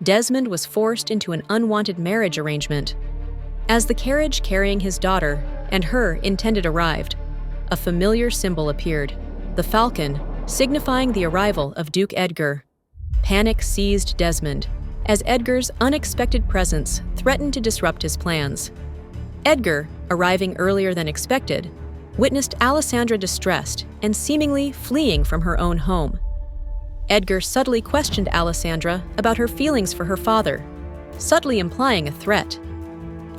Desmond was forced into an unwanted marriage arrangement. As the carriage carrying his daughter and her intended arrived, a familiar symbol appeared, the falcon, signifying the arrival of Duke Edgar. Panic seized Desmond, as Edgar's unexpected presence threatened to disrupt his plans. Edgar, arriving earlier than expected, witnessed Alessandra distressed and seemingly fleeing from her own home. Edgar subtly questioned Alessandra about her feelings for her father, subtly implying a threat.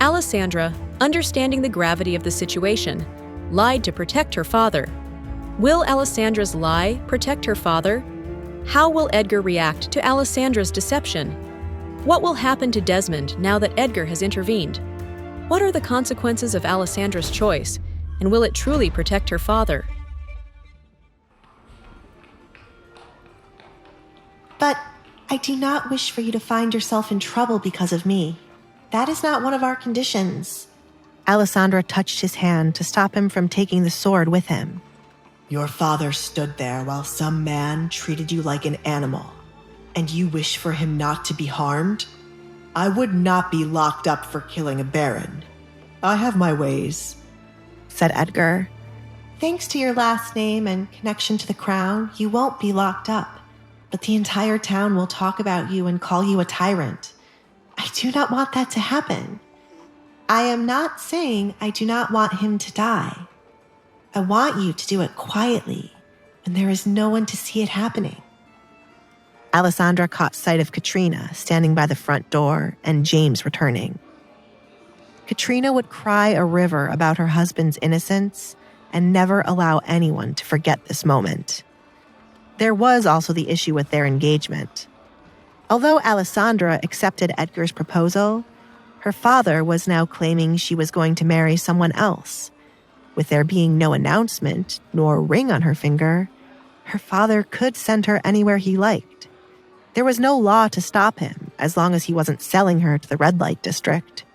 Alessandra, understanding the gravity of the situation, lied to protect her father. Will Alessandra's lie protect her father? How will Edgar react to Alessandra's deception? What will happen to Desmond now that Edgar has intervened? What are the consequences of Alessandra's choice, and will it truly protect her father? But I do not wish for you to find yourself in trouble because of me. That is not one of our conditions. Alessandra touched his hand to stop him from taking the sword with him. Your father stood there while some man treated you like an animal, and you wish for him not to be harmed? I would not be locked up for killing a baron. I have my ways, said Edgar. Thanks to your last name and connection to the crown, you won't be locked up, but the entire town will talk about you and call you a tyrant. I do not want that to happen. I am not saying I do not want him to die. I want you to do it quietly, when there is no one to see it happening. Alessandra caught sight of Katrina standing by the front door and James returning. Katrina would cry a river about her husband's innocence and never allow anyone to forget this moment. There was also the issue with their engagement. Although Alessandra accepted Edgar's proposal, her father was now claiming she was going to marry someone else. With there being no announcement nor ring on her finger, her father could send her anywhere he liked. There was no law to stop him as long as he wasn't selling her to the red light district.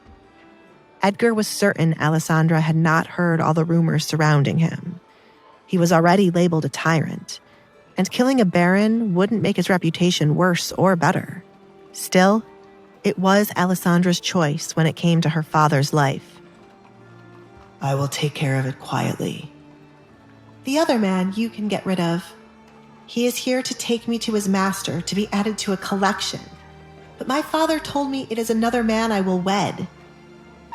Edgar was certain Alessandra had not heard all the rumors surrounding him. He was already labeled a tyrant, and killing a baron wouldn't make his reputation worse or better. Still, it was Alessandra's choice when it came to her father's life. I will take care of it quietly. The other man you can get rid of. He is here to take me to his master to be added to a collection. But my father told me it is another man I will wed.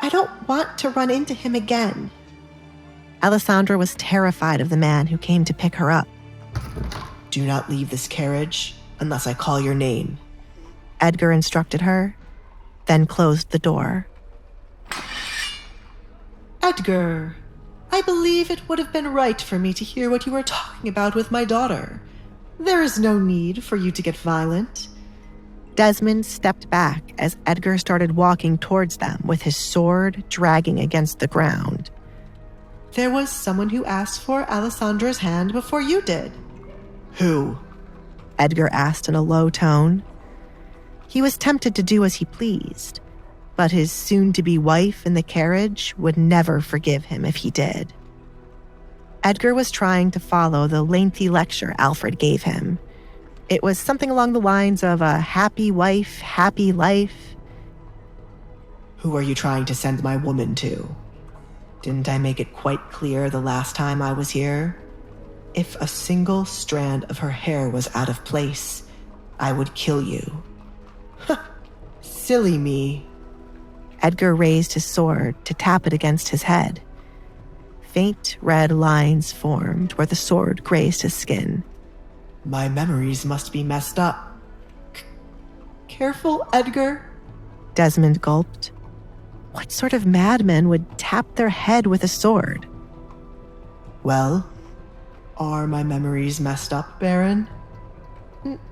I don't want to run into him again. Alessandra was terrified of the man who came to pick her up. Do not leave this carriage unless I call your name, Edgar instructed her, then closed the door. Edgar, I believe it would have been right for me to hear what you were talking about with my daughter. There is no need for you to get violent. Desmond stepped back as Edgar started walking towards them with his sword dragging against the ground. There was someone who asked for Alessandra's hand before you did. Who? Edgar asked in a low tone. He was tempted to do as he pleased, but his soon-to-be wife in the carriage would never forgive him if he did. Edgar was trying to follow the lengthy lecture Alfred gave him. It was something along the lines of a happy wife, happy life. Who are you trying to send my woman to? Didn't I make it quite clear the last time I was here? If a single strand of her hair was out of place, I would kill you. Silly me. Edgar raised his sword to tap it against his head. Faint red lines formed where the sword grazed his skin. My memories must be messed up. Careful, Edgar, Desmond gulped. What sort of madman would tap their head with a sword? Well, are my memories messed up, Baron?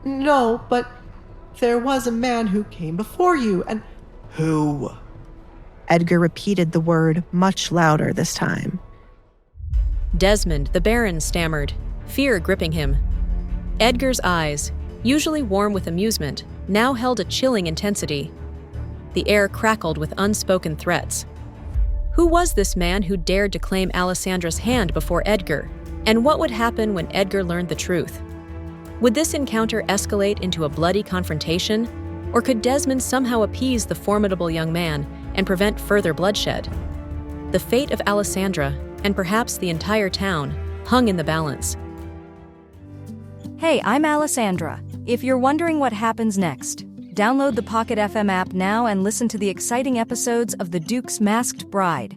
No, but there was a man who came before you, and... Who? Edgar repeated the word much louder this time. Desmond, the Baron, stammered, fear gripping him. Edgar's eyes, usually warm with amusement, now held a chilling intensity. The air crackled with unspoken threats. Who was this man who dared to claim Alessandra's hand before Edgar? And what would happen when Edgar learned the truth? Would this encounter escalate into a bloody confrontation? Or could Desmond somehow appease the formidable young man and prevent further bloodshed? The fate of Alessandra, and perhaps the entire town, hung in the balance. Hey, I'm Alessandra. If you're wondering what happens next, download the Pocket FM app now and listen to the exciting episodes of The Duke's Masked Bride.